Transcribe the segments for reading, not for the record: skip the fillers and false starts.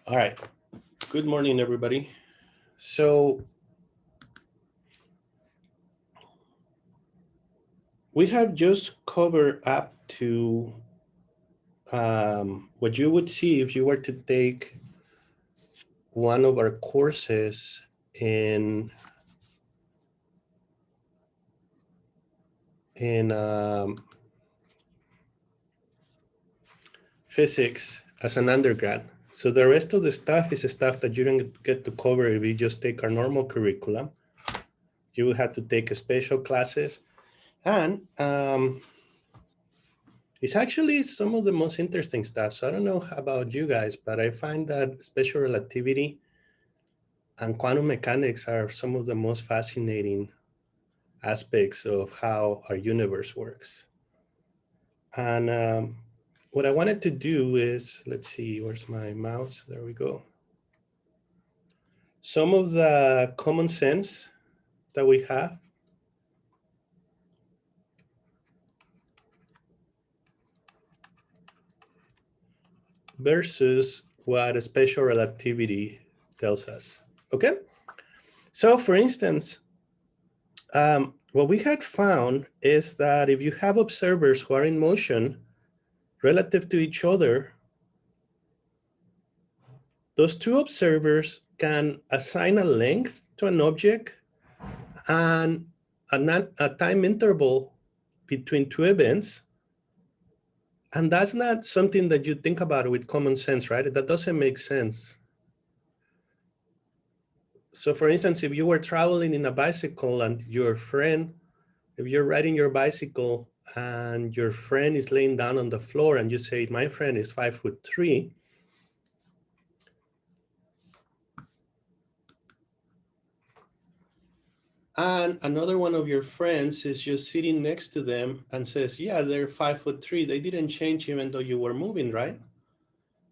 All right. Good morning, everybody. So we have just covered up to what you would see if you were to take one of our courses in physics as an undergrad. So the rest of the stuff is stuff that you don't get to cover if you just take our normal curriculum. You have to take special classes, and it's actually some of the most interesting stuff. So I don't know about you guys, but I find that special relativity and quantum mechanics are some of the most fascinating aspects of how our universe works. And what I wanted to do is, let's see, where's my mouse? There we go. Some of the common sense that we have versus what special relativity tells us, okay? So for instance, what we had found is that if you have observers who are in motion relative to each other, those two observers can assign a length to an object and a time interval between two events. And that's not something that you think about with common sense, right? That doesn't make sense. So for instance, if you were traveling in a bicycle and your friend, if you're riding your bicycle and your friend is laying down on the floor and you say, my friend is 5'3", and another one of your friends is just sitting next to them and says, yeah, they're 5'3", they didn't change even though you were moving, right?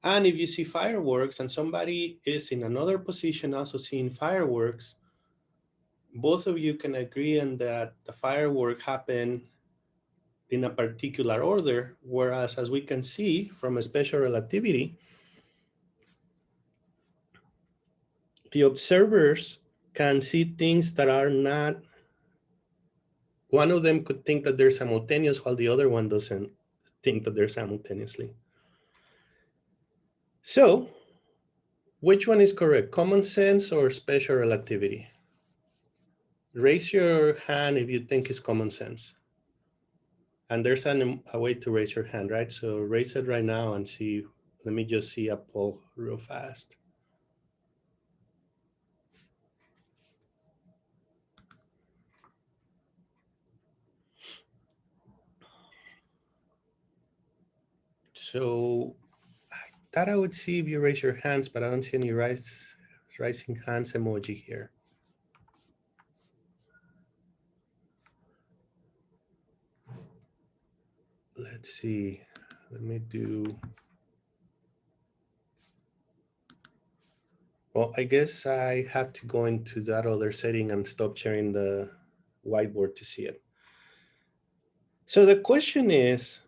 And if you see fireworks and somebody is in another position also seeing fireworks, both of you can agree on that the firework happened in a particular order, whereas as we can see from a special relativity, the observers can see things that are not, one of them could think that they're simultaneous while the other one doesn't think that they're simultaneously. So, which one is correct, common sense or special relativity? Raise your hand if you think it's common sense. And there's a way to raise your hand, right? So raise it right now and see, let me just see a poll real fast. So I thought I would see if you raise your hands, but I don't see any rising hands emoji here. Let's see, let me do, well, I guess I have to go into that other setting and stop sharing the whiteboard to see it. So the question is,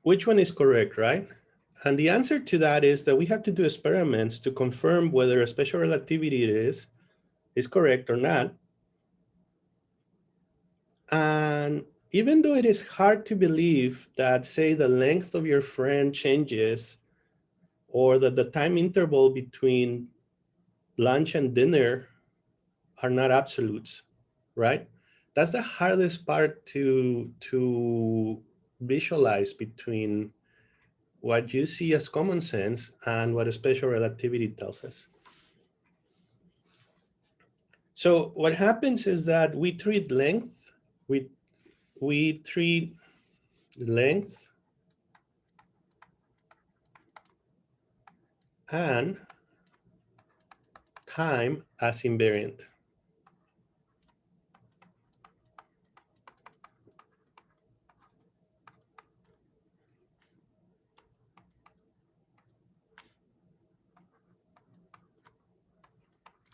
which one is correct, right? And the answer to that is that we have to do experiments to confirm whether a special relativity is correct or not. And even though it is hard to believe that, say, the length of your friend changes or that the time interval between lunch and dinner are not absolutes, right? That's the hardest part to visualize between what you see as common sense and what special relativity tells us. So what happens is that we treat length, we treat length and time as invariant.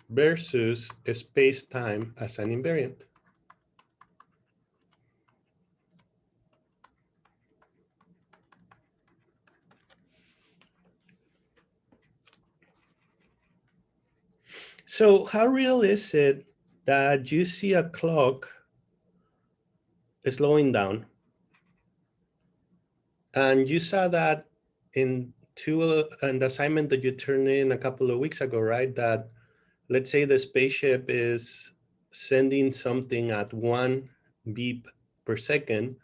Versus space-time as an invariant. So how real is it that you see a clock slowing down, and you saw that in an assignment that you turned in a couple of weeks ago, right? That let's say the spaceship is sending something at 1 beep per second.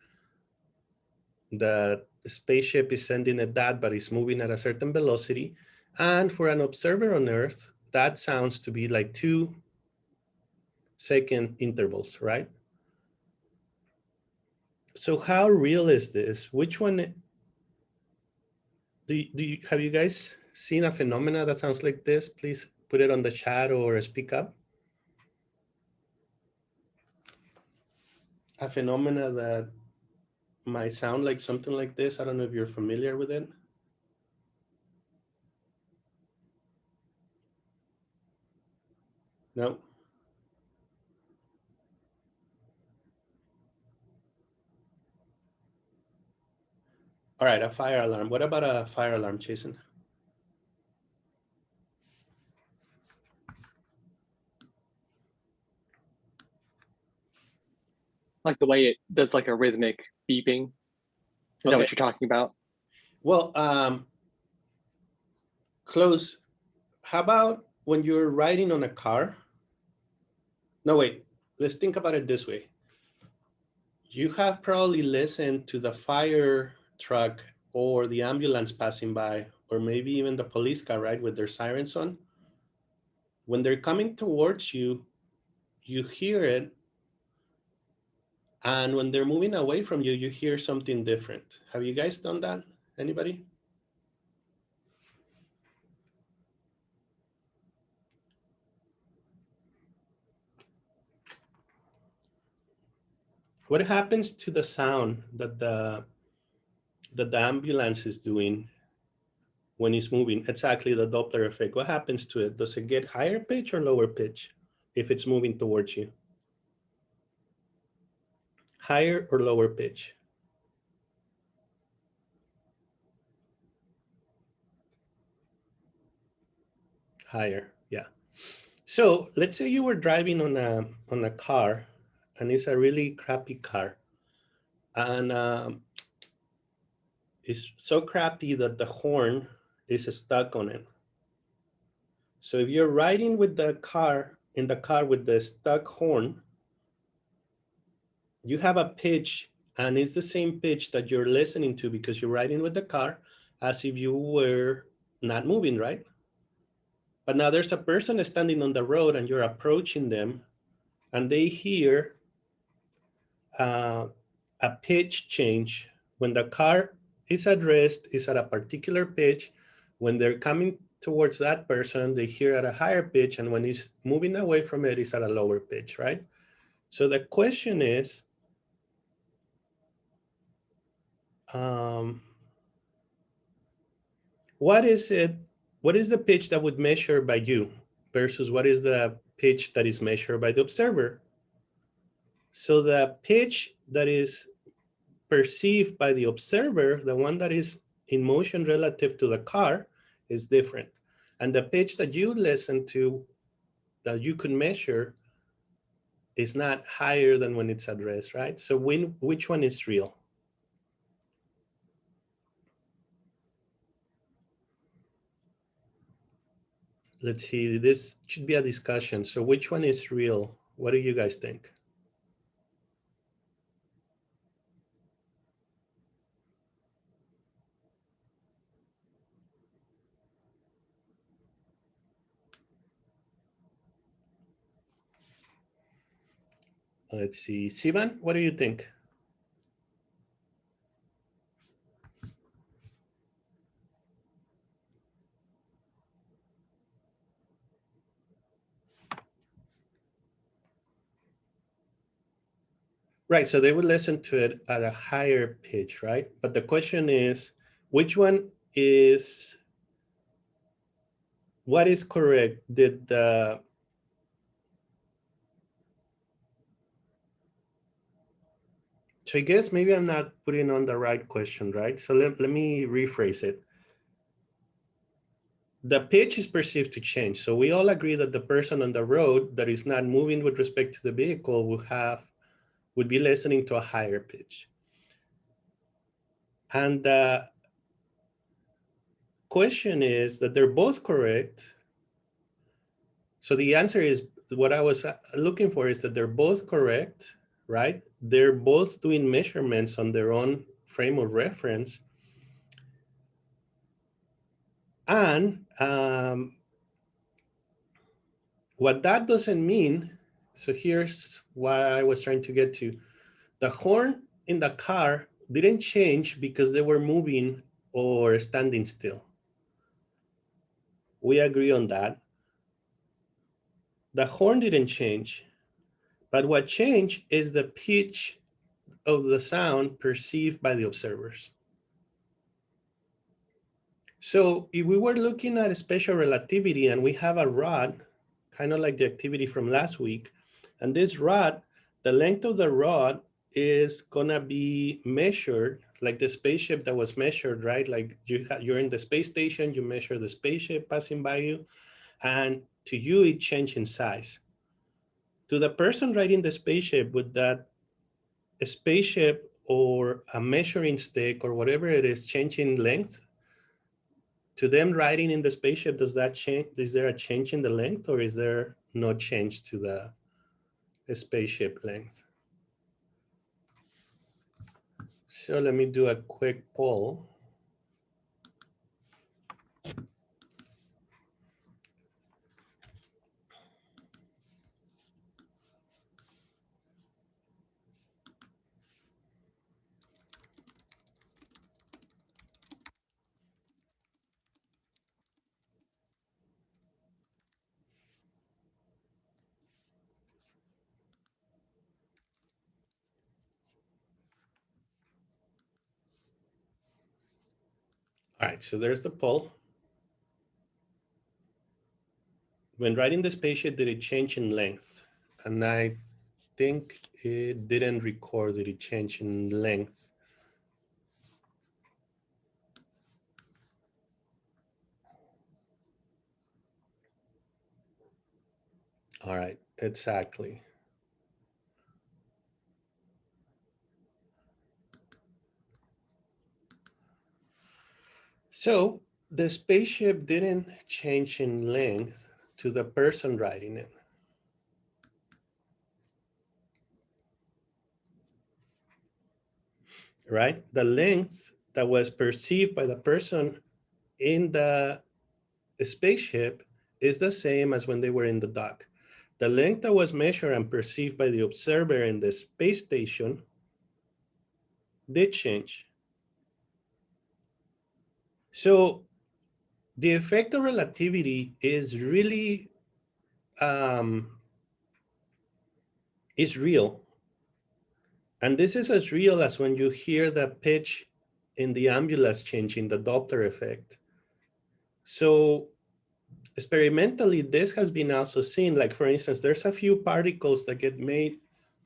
The spaceship is sending it that, but it's moving at a certain velocity. And for an observer on Earth, that sounds to be like 2-second intervals, right? So how real is this? Which one have you guys seen a phenomena that sounds like this? Please put it on the chat or speak up. A phenomena that might sound like something like this. I don't know if you're familiar with it. No. All right, a fire alarm. What about a fire alarm, Jason? Like the way it does like a rhythmic beeping. Is that what you're talking about? Well, close. How about when you're riding on a car? No, wait. Let's think about it this way. You have probably listened to the fire truck or the ambulance passing by, or maybe even the police car, right, with their sirens on. When they're coming towards you, you hear it. And when they're moving away from you, you hear something different. Have you guys done that? Anybody? What happens to the sound that the ambulance is doing when it's moving? Exactly, the Doppler effect. What happens to it? Does it get higher pitch or lower pitch if it's moving towards you? Higher or lower pitch? Higher, yeah. So let's say you were driving on a car, and it's a really crappy car, and it's so crappy that the horn is stuck on it. So if you're riding with the car in the car with the stuck horn, you have a pitch, and it's the same pitch that you're listening to because you're riding with the car as if you were not moving, right? But now there's a person standing on the road and you're approaching them, and they hear uh, a pitch change. When the car is at rest, is at a particular pitch. When they're coming towards that person, they hear at a higher pitch, and when he's moving away from it, it's at a lower pitch, right? So the question is, what is it? What is the pitch that would measure by you versus what is the pitch that is measured by the observer? So the pitch that is perceived by the observer, the one that is in motion relative to the car, is different. And the pitch that you listen to, that you could measure, is not higher than when it's at rest, right? So which one is real? Let's see, this should be a discussion. So which one is real? What do you guys think? Let's see, Sivan, what do you think? Right, so they would listen to it at a higher pitch, right? But the question is, which one is, what is correct? Did the, so I guess maybe I'm not putting on the right question, right? So let me rephrase it. the pitch is perceived to change. So we all agree that the person on the road that is not moving with respect to the vehicle would be listening to a higher pitch. And the question is that they're both correct. So the answer is, what I was looking for is that they're both correct, right? They're both doing measurements on their own frame of reference. And what that doesn't mean, so here's what I was trying to get to. The horn in the car didn't change because they were moving or standing still. We agree on that. The horn didn't change, but what changed is the pitch of the sound perceived by the observers. So if we were looking at special relativity and we have a rod, kind of like the activity from last week, and this rod, the length of the rod is gonna be measured like the spaceship that was measured, right? Like you're in the space station, you measure the spaceship passing by you, and to you it changed in size. To the person riding the spaceship, with that spaceship or a measuring stick or whatever it is changing length, to them riding in the spaceship, does that change? Is there a change in the length, or is there no change to the spaceship length? So let me do a quick poll. All right, so there's the poll. When riding the spaceship, did it change in length? And I think it didn't record that it changed in length. All right, exactly. So the spaceship didn't change in length to the person riding it. Right? The length that was perceived by the person in the spaceship is the same as when they were in the dock. The length that was measured and perceived by the observer in the space station did change. So the effect of relativity is really is real. And this is as real as when you hear the pitch in the ambulance changing, the Doppler effect. So experimentally, this has been also seen. Like, for instance, there's a few particles that get made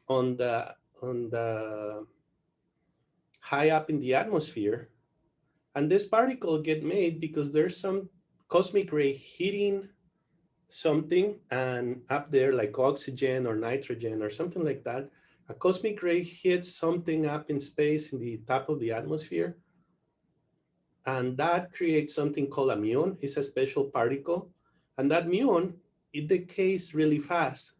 on the high up in the atmosphere, and this particle get made because there's some cosmic ray hitting something, and up there, like oxygen or nitrogen or something like that, a cosmic ray hits something up in space in the top of the atmosphere, and that creates something called a muon. It's a special particle, and that muon, it decays really fast.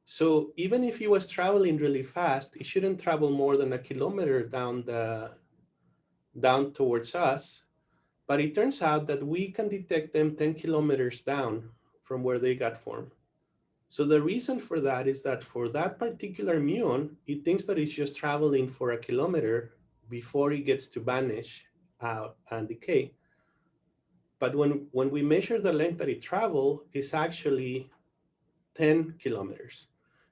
So even if it was traveling really fast, it shouldn't travel more than a kilometer down towards us. But it turns out that we can detect them 10 kilometers down from where they got formed. So the reason for that is that for that particular muon, it thinks that it's just traveling for a kilometer before it gets to vanish out and decay. But when we measure the length that it traveled, it's actually 10 kilometers.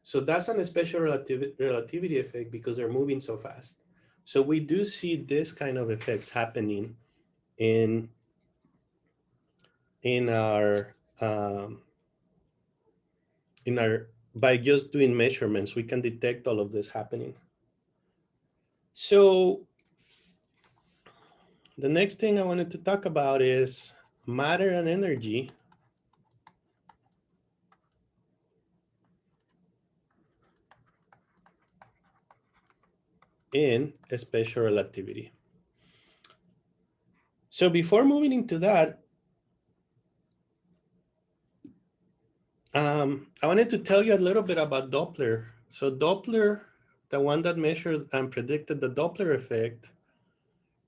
So that's an special relativity effect because they're moving so fast. So we do see this kind of effects happening in our by just doing measurements, we can detect all of this happening. So the next thing I wanted to talk about is matter and energy in special relativity. So before moving into that, I wanted to tell you a little bit about Doppler. So Doppler, the one that measured and predicted the Doppler effect,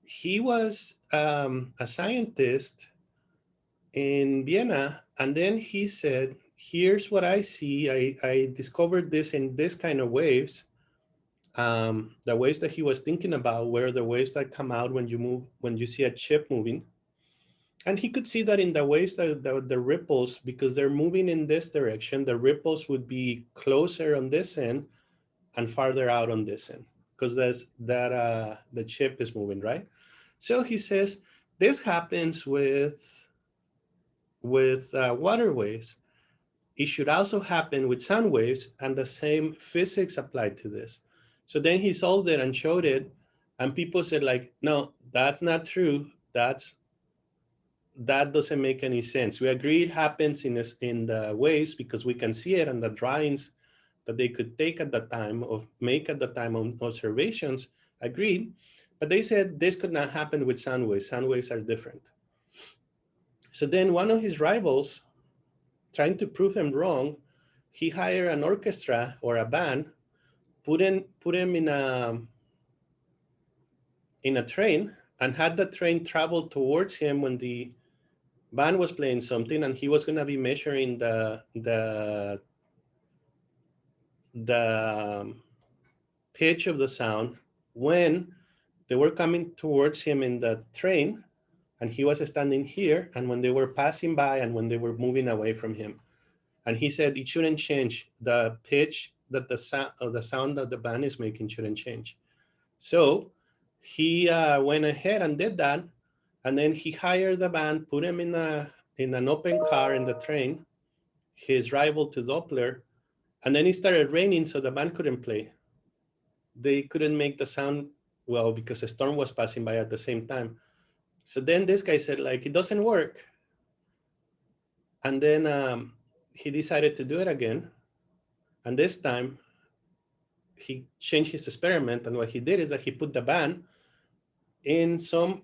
he was a scientist in Vienna, and then he said, here's what I see. I discovered this in this kind of waves. The waves that he was thinking about were the waves that come out when you move, when you see a chip moving. And he could see that in the waves, the ripples, because they're moving in this direction, the ripples would be closer on this end and farther out on this end, because the chip is moving, right? So he says, this happens with water waves. It should also happen with sound waves, and the same physics applied to this. So then he solved it and showed it, and people said like, no, that's not true. That doesn't make any sense. We agree it happens in the waves because we can see it, and the drawings that they could take at the time of make at the time of observations agreed, but they said this could not happen with sound waves. Sound waves are different. So then one of his rivals, trying to prove him wrong, he hired an orchestra or a band, put him in a train, and had the train travel towards him when the band was playing something, and he was going to be measuring the pitch of the sound when they were coming towards him in the train, and he was standing here, and when they were passing by and when they were moving away from him. And he said it shouldn't change. The pitch that the sound that the band is making shouldn't change. So he went ahead and did that, and then he hired the band, put him in an open car in the train, his rival to Doppler, and then it started raining, so the band couldn't play. They couldn't make the sound well because a storm was passing by at the same time. So then this guy said, like, it doesn't work. And then he decided to do it again. And this time he changed his experiment. And what he did is that he put the band in some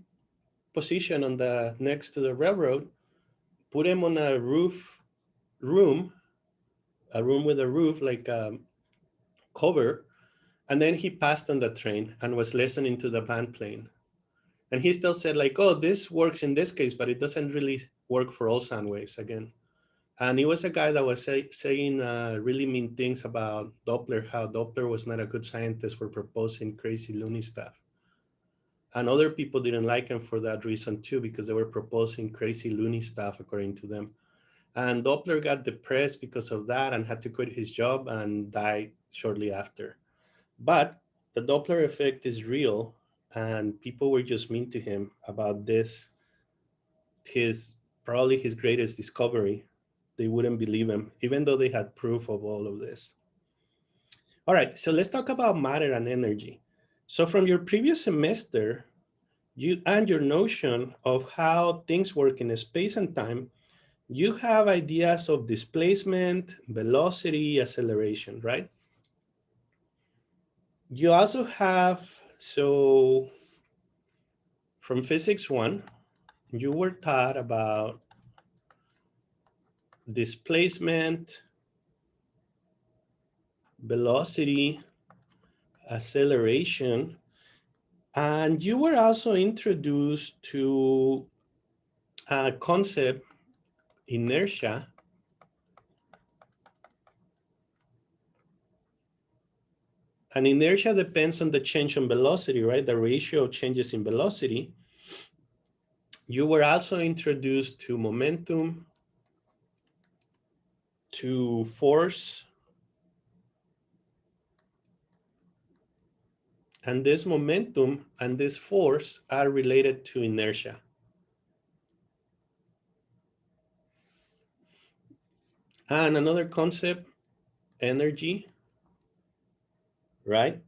position on the next to the railroad, put him on a room, a room with a roof, like cover. And then he passed on the train and was listening to the band playing. And he still said like, oh, this works in this case, but it doesn't really work for all sound waves again. And he was a guy that was saying really mean things about Doppler, how Doppler was not a good scientist for proposing crazy loony stuff. And other people didn't like him for that reason too, because they were proposing crazy loony stuff according to them. And Doppler got depressed because of that and had to quit his job and died shortly after. But the Doppler effect is real, and people were just mean to him about this, his probably his greatest discovery. They wouldn't believe him, even though they had proof of all of this. All right, so let's talk about matter and energy. So from your previous semester, you and your notion of how things work in space and time, you have ideas of displacement, velocity, acceleration, right? You also have, so from physics one, you were taught about displacement, velocity, acceleration, and you were also introduced to a concept, inertia. And inertia depends on the change in velocity, right? The ratio of changes in velocity. You were also introduced to momentum, to force, and this momentum and this force are related to inertia. And another concept, energy, right?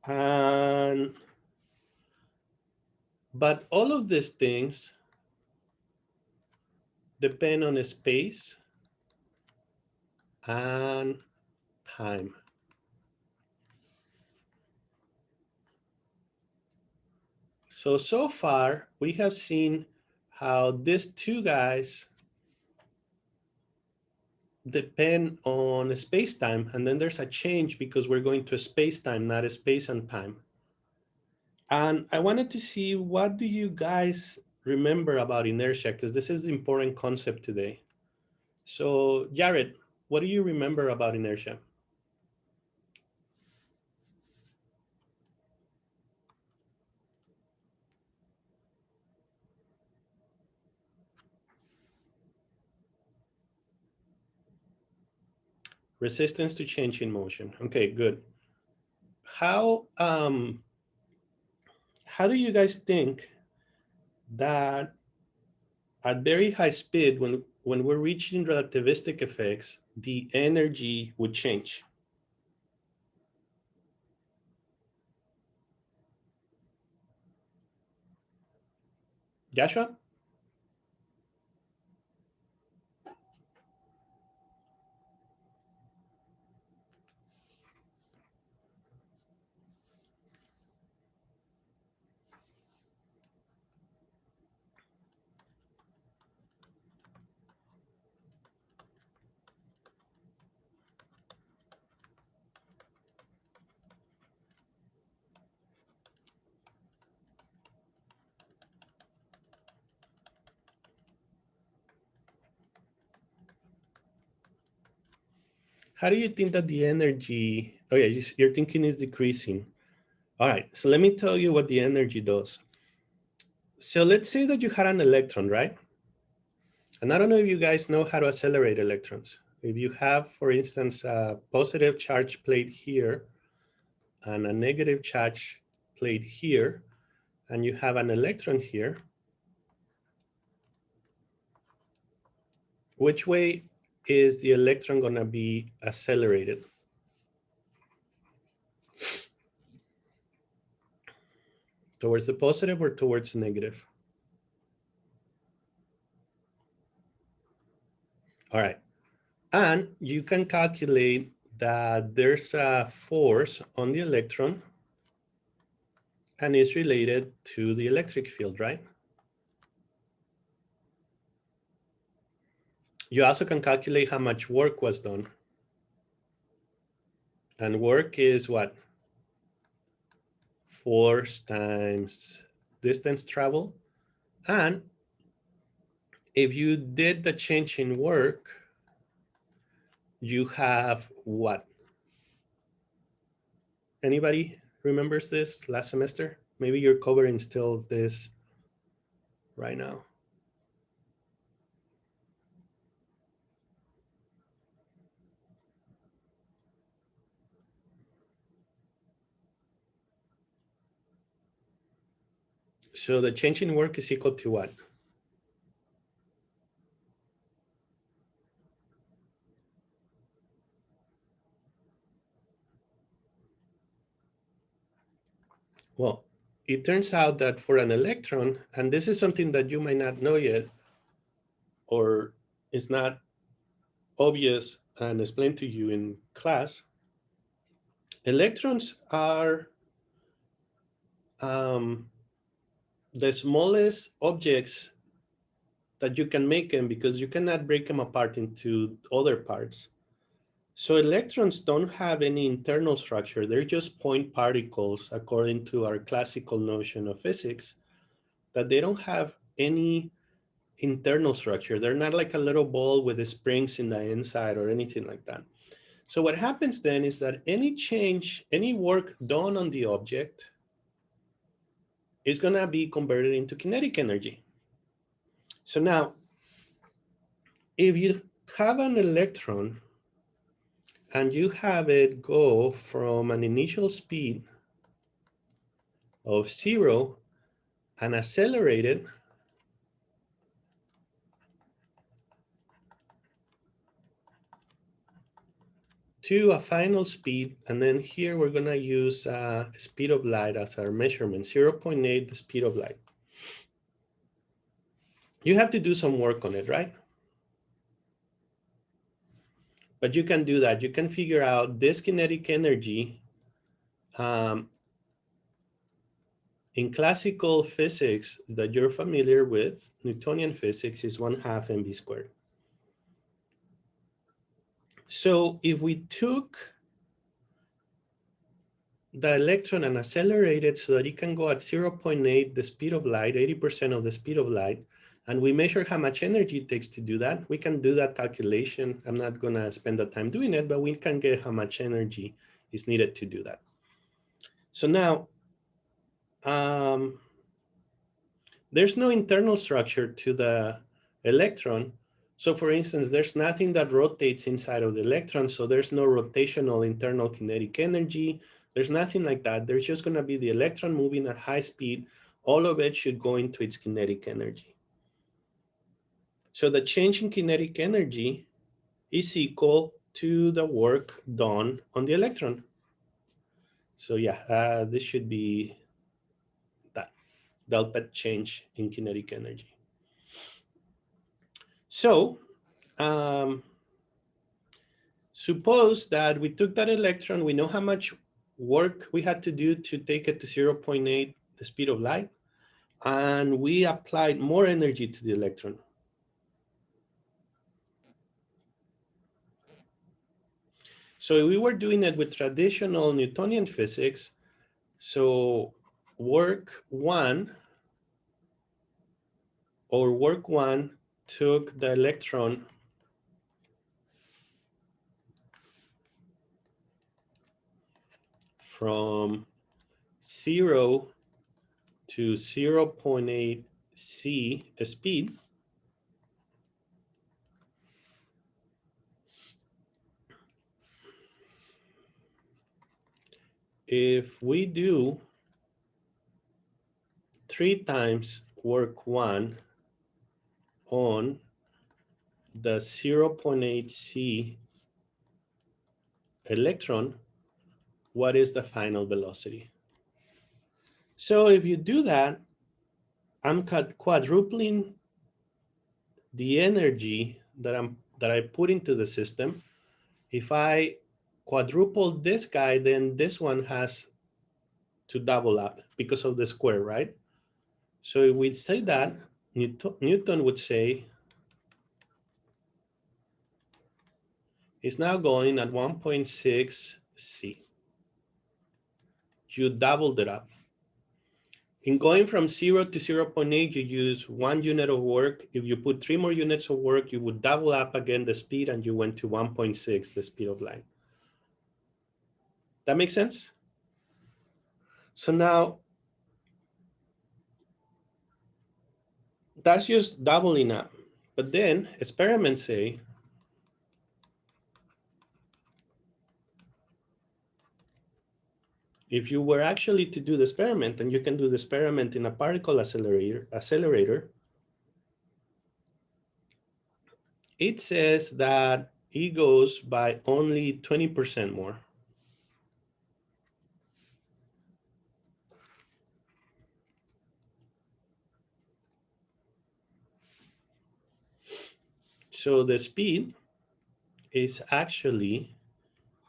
And but all of these things depend on space and time. So far, we have seen how these two guys depend on space-time, and then there's a change because we're going to space-time, not a space and time. And I wanted to see, what do you guys remember about inertia? Because this is the important concept today. So Jared, what do you remember about inertia? Resistance to change in motion. Okay, good. How how do you guys think that at very high speed, when we're reaching relativistic effects, the energy would change? Joshua? How do you think that the energy, oh yeah, your thinking is decreasing. All right, so let me tell you what the energy does. So let's say that you had an electron, right? And I don't know if you guys know how to accelerate electrons. If you have, for instance, a positive charge plate here and a negative charge plate here, and you have an electron here, which way is the electron gonna be accelerated? Towards the positive or towards the negative? All right, and you can calculate that there's a force on the electron and is related to the electric field, right? You also can calculate how much work was done. And work is what? Force times distance travel. And if you did the change in work, you have what? Anybody remembers this last semester? Maybe you're covering still this right now. So the change in work is equal to what? Well, it turns out that for an electron, and this is something that you might not know yet, or is not obvious and explained to you in class, electrons are the smallest objects that you can make them, because you cannot break them apart into other parts. So electrons don't have any internal structure. They're just point particles according to our classical notion of physics, that they don't have any internal structure. They're not like a little ball with the springs in the inside or anything like that. So what happens then is that any change, any work done on the object is going to be converted into kinetic energy. So now, if you have an electron and you have it go from an initial speed of 0 and accelerate it to a final speed, and then here we're going to use speed of light as our measurement, 0.8 the speed of light. You have to do some work on it, right? But you can do that. You can figure out this kinetic energy. In classical physics that you're familiar with, Newtonian physics, is 1/2 mv squared. So if we took the electron and accelerated so that it can go at 0.8 the speed of light, 80% of the speed of light, and we measure how much energy it takes to do that, we can do that calculation. I'm not gonna spend the time doing it, but we can get how much energy is needed to do that. So now, there's no internal structure to the electron. So for instance, there's nothing that rotates inside of the electron. So there's no rotational internal kinetic energy. There's nothing like that. There's just gonna be the electron moving at high speed. All of it should go into its kinetic energy. So the change in kinetic energy is equal to the work done on the electron. So yeah, this should be that delta change in kinetic energy. So suppose that we took that electron, we know how much work we had to do to take it to 0.8 the speed of light, and we applied more energy to the electron. So if we were doing it with traditional Newtonian physics, so work one took the electron from 0 to 0.8 c speed. If we do 3 times work 1 on the 0.8 c electron, what is the final velocity? So if you do that, I'm quadrupling the energy that I put into the system. If I quadruple this guy, then this one has to double up because of the square, right? So if we say that, Newton would say it's now going at 1.6 c. You doubled it up. In going from 0 to 0.8, you use 1 unit of work. If you put 3 more units of work, you would double up again the speed, and you went to 1.6, the speed of light. That makes sense? So now, that's just doubling up. But then experiments say, if you were actually to do the experiment, and you can do the experiment in a particle accelerator, it says that it goes by only 20% more. So the speed is actually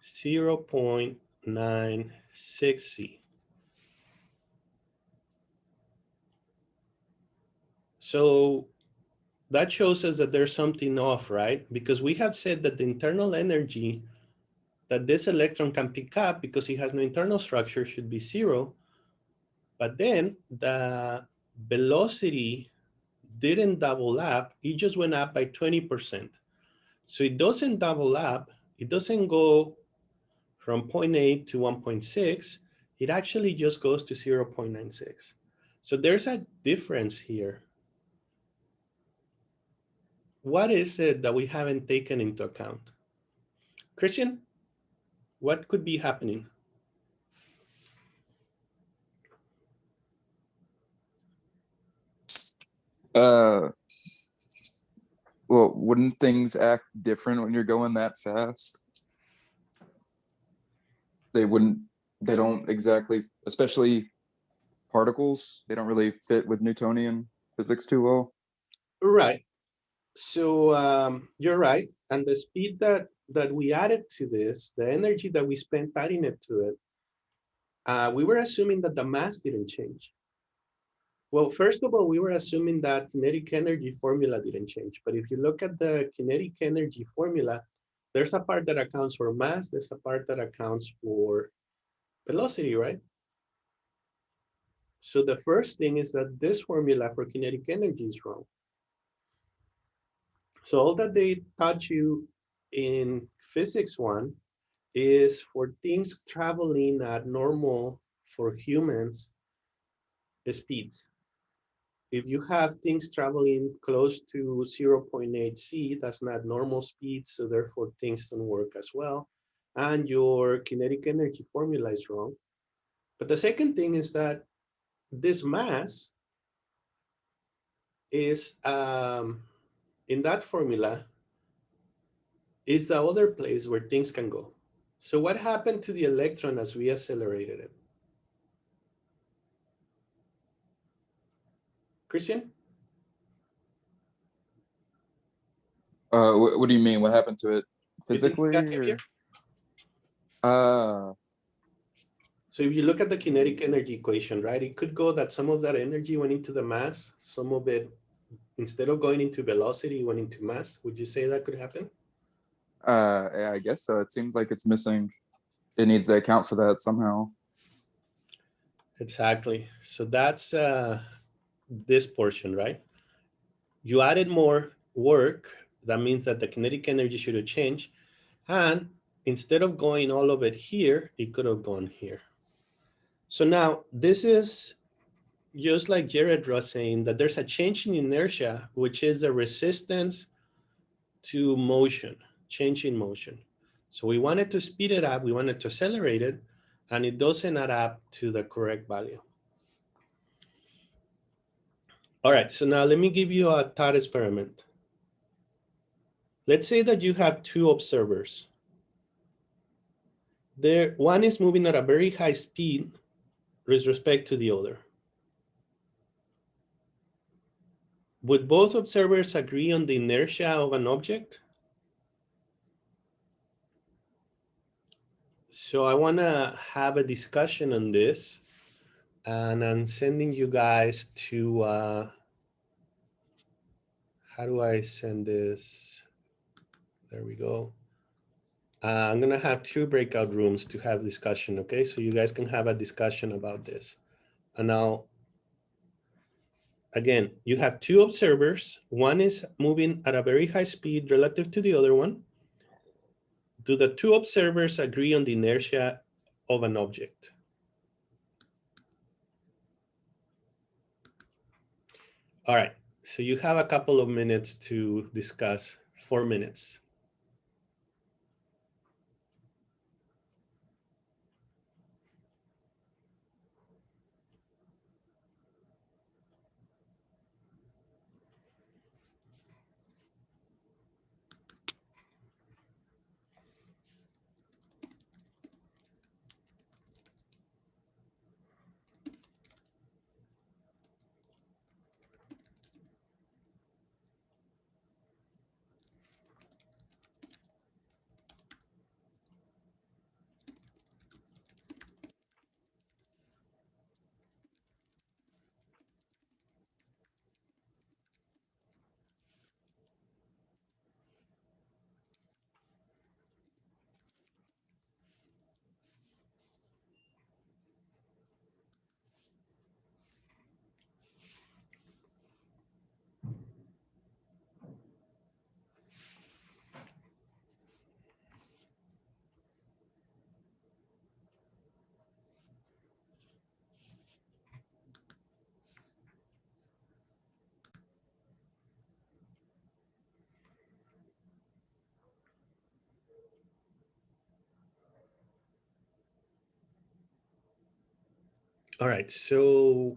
0.96 c. So that shows us that there's something off, right? Because we have said that the internal energy that this electron can pick up, because it has no internal structure, should be 0. But then the velocity didn't double up, it just went up by 20%. So it doesn't double up, it doesn't go from 0.8 to 1.6, it actually just goes to 0.96. So there's a difference here. What is it that we haven't taken into account? Christian, what could be happening? Uh, well, wouldn't things act different when you're going that fast? They wouldn't, they don't exactly, especially particles, they don't really fit with Newtonian physics too well. Right. So you're right. And the speed that that we added to this, the energy that we spent adding it to it, we were assuming that the mass didn't change. Well, first of all, we were assuming that kinetic energy formula didn't change. But if you look at the kinetic energy formula, there's a part that accounts for mass, there's a part that accounts for velocity, right? So the first thing is that this formula for kinetic energy is wrong. So all that they taught you in physics one is for things traveling at normal for humans speeds. If you have things traveling close to 0.8 c, that's not normal speed, so therefore things don't work as well. And your kinetic energy formula is wrong. But the second thing is that this mass is, in that formula, is the other place where things can go. So what happened to the electron as we accelerated it? Christian? What do you mean? What happened to it You think it physically? got heavier? Uh, So if you look at the kinetic energy equation, right, it could go that some of that energy went into the mass, some of it, instead of going into velocity, went into mass. Would you say that could happen? yeah, I guess so. It seems like it's missing. It needs to account for that somehow. Exactly. So that's this portion, right? You added more work. That means that the kinetic energy should have changed. And instead of going all of it here, it could have gone here. So now this is just like Jared was saying, that there's a change in inertia, which is the resistance to motion, change in motion. So we wanted to speed it up, we wanted to accelerate it, and it doesn't add up to the correct value. All right, so now let me give you a thought experiment. Let's say that you have two observers. One is moving at a very high speed with respect to the other. Would both observers agree on the inertia of an object? So I want to have a discussion on this, and I'm sending you guys to, how do I send this? There we go. I'm gonna have two breakout rooms to have discussion, okay? So you guys can have a discussion about this. And now, again, you have two observers. One is moving at a very high speed relative to the other one. Do the two observers agree on the inertia of an object? All right, so you have a couple of minutes to discuss, 4 minutes. All right, so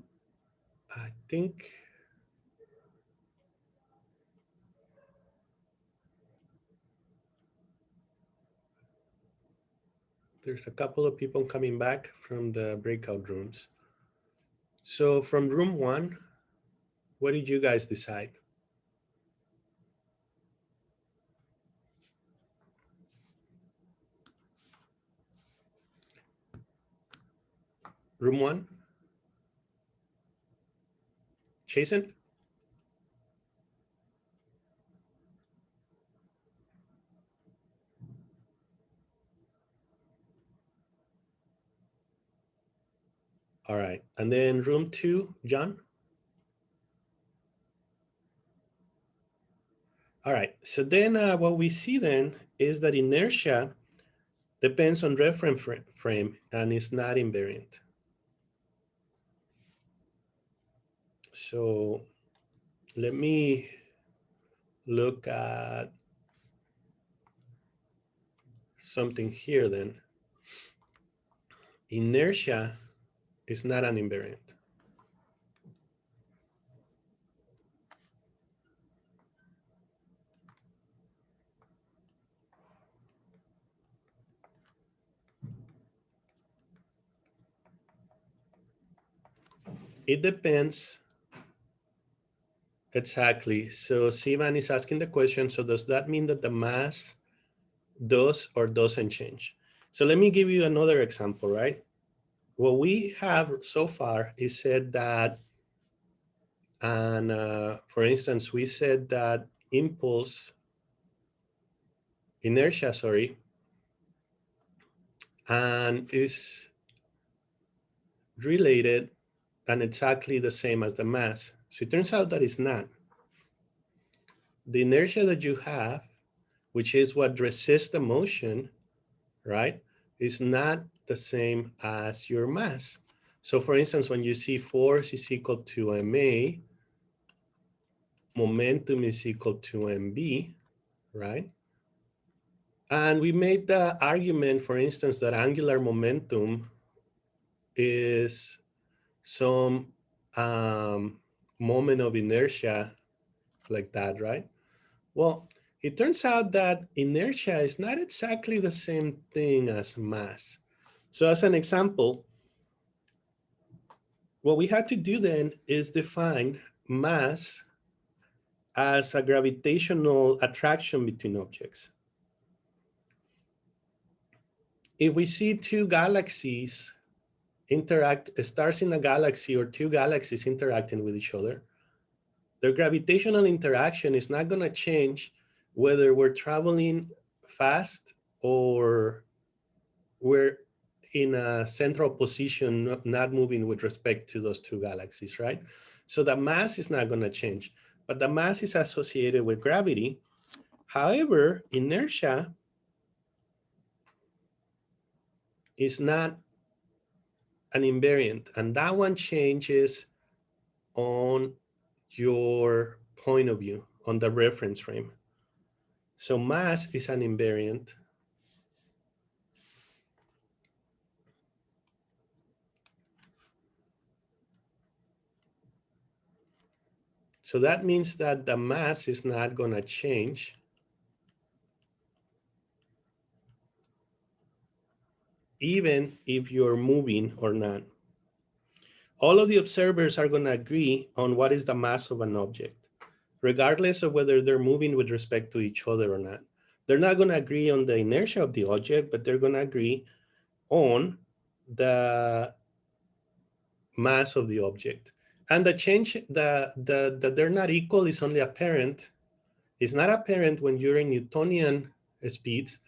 I think there's a couple of people coming back from the breakout rooms. So from room one, what did you guys decide? Room one? Jason? All right, and then room two, John? All right, so then what we see then is that inertia depends on reference frame and is not invariant. So let me look at something here then. Inertia is not an invariant. It depends. Exactly. So Sivan is asking the question, so does that mean that the mass does or doesn't change? So let me give you another example, right? What we have so far is said that, and for instance, we said that inertia, sorry, and is related and exactly the same as the mass. So it turns out that it's not. The inertia that you have, which is what resists the motion, right, is not the same as your mass. So for instance, when you see force is equal to ma, momentum is equal to mb, right? And we made the argument, for instance, that angular momentum is some moment of inertia like that, right? Well, it turns out that inertia is not exactly the same thing as mass. So as an example, what we had to do then is define mass as a gravitational attraction between objects. If we see two galaxies stars in a galaxy or two galaxies interacting with each other, their gravitational interaction is not going to change whether we're traveling fast or we're in a central position, not moving with respect to those two galaxies, right? So the mass is not going to change, but the mass is associated with gravity. However, inertia is not an invariant, and that one changes on your point of view, on the reference frame. So mass is an invariant. So that means that the mass is not going to change even if you're moving or not. All of the observers are going to agree on what is the mass of an object, regardless of whether they're moving with respect to each other or not. They're not going to agree on the inertia of the object, but they're going to agree on the mass of the object. And the change that they're not equal is only apparent. It's not apparent when you're in Newtonian speeds,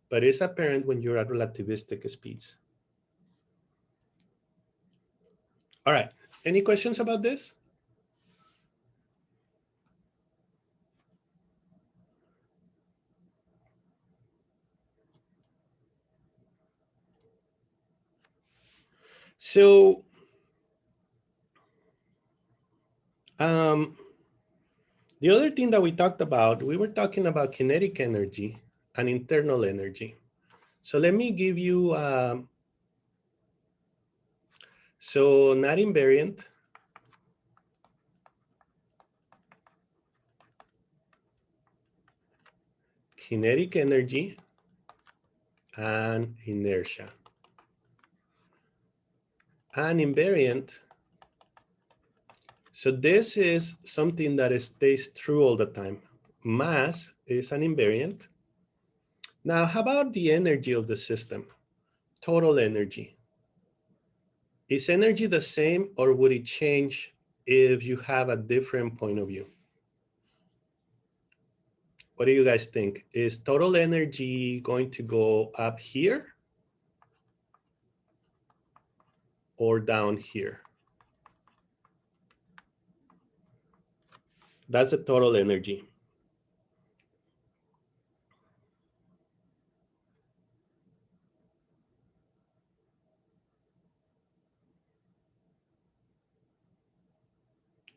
but it's apparent when you're at relativistic speeds. All right, any questions about this? So, the other thing that we talked about, we were talking about kinetic energy and internal energy. So let me give you, so not invariant, kinetic energy and inertia. And invariant, so this is something that stays true all the time. Mass is an invariant. Now, how about the energy of the system? Total energy. Is energy the same, or would it change if you have a different point of view? What do you guys think? Is total energy going to go up here or down here? That's the total energy.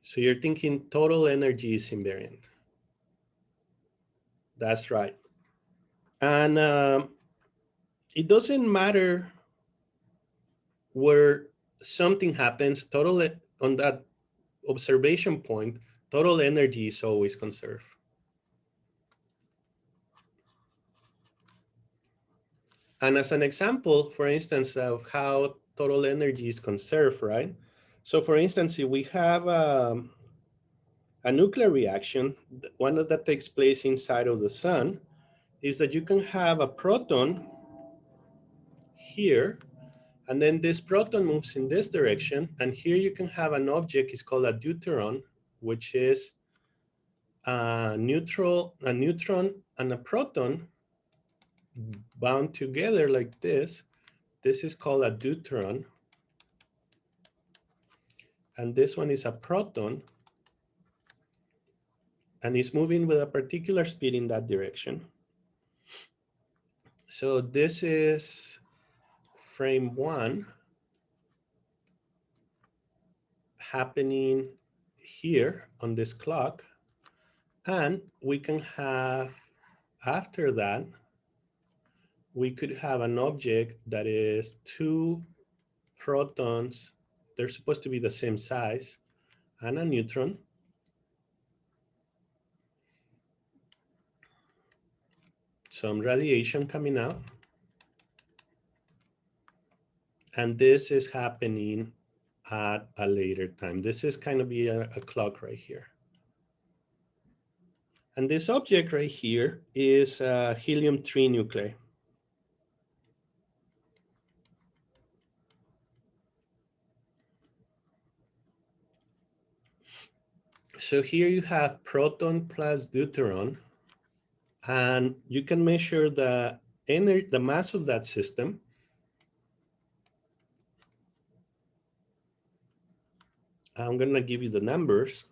So you're thinking total energy is invariant. That's right. And it doesn't matter where something happens, on that observation point, total energy is always conserved. And as an example, for instance, of how total energy is conserved, right? So for instance, if we have a nuclear reaction, one that takes place inside of the sun, is that you can have a proton here, and then this proton moves in this direction, and here you can have an object, it's called a deuteron, which is a neutron and a proton bound together like this. This is called a deuteron. And this one is a proton. And it's moving with a particular speed in that direction. So this is frame one happening here on this clock. And we can have, after that, we could have an object that is two protons. They're supposed to be the same size, and a neutron. Some radiation coming out. And this is happening at a later time. This is kind of be a clock right here. And this object right here is a helium-3 nuclei. So here you have proton plus deuteron, and you can measure the mass of that system. I'm gonna give you the numbers.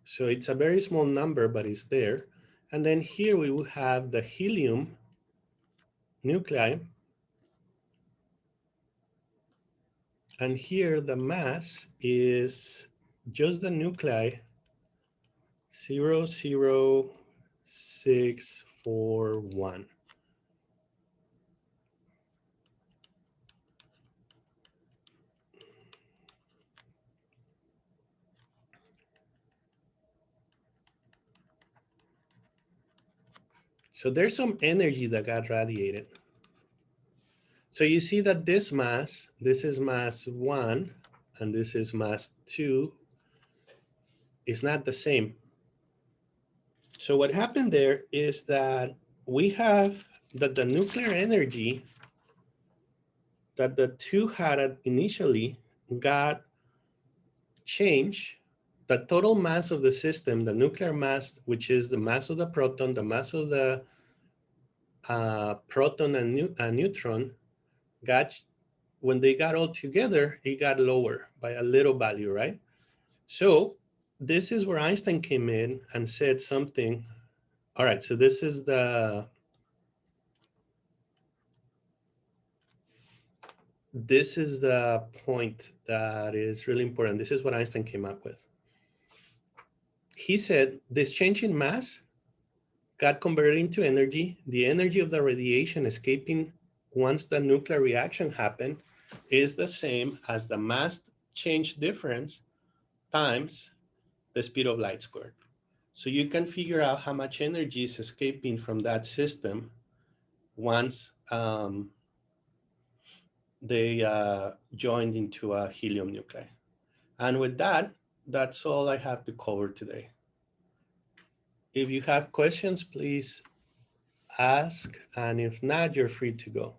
So it's a very small number, but it's there. And then here we will have the helium nuclei. And here the mass is just the nuclei 0.00641. So there's some energy that got radiated. So you see that this is mass 1, and this is mass 2, is not the same. So what happened there is that we have that the nuclear energy that the two had initially got changed. The total mass of the system, the nuclear mass, which is the mass of the proton, the mass of the proton and neutron, when they got all together, it got lower by a little value, right? So this is where Einstein came in and said something. All right, so this is the point that is really important. This is what Einstein came up with. He said this change in mass got converted into energy. The energy of the radiation escaping once the nuclear reaction happened is the same as the mass change difference times the speed of light squared. So you can figure out how much energy is escaping from that system once they joined into a helium nuclei. And with that, that's all I have to cover today. If you have questions, please ask. And if not, you're free to go.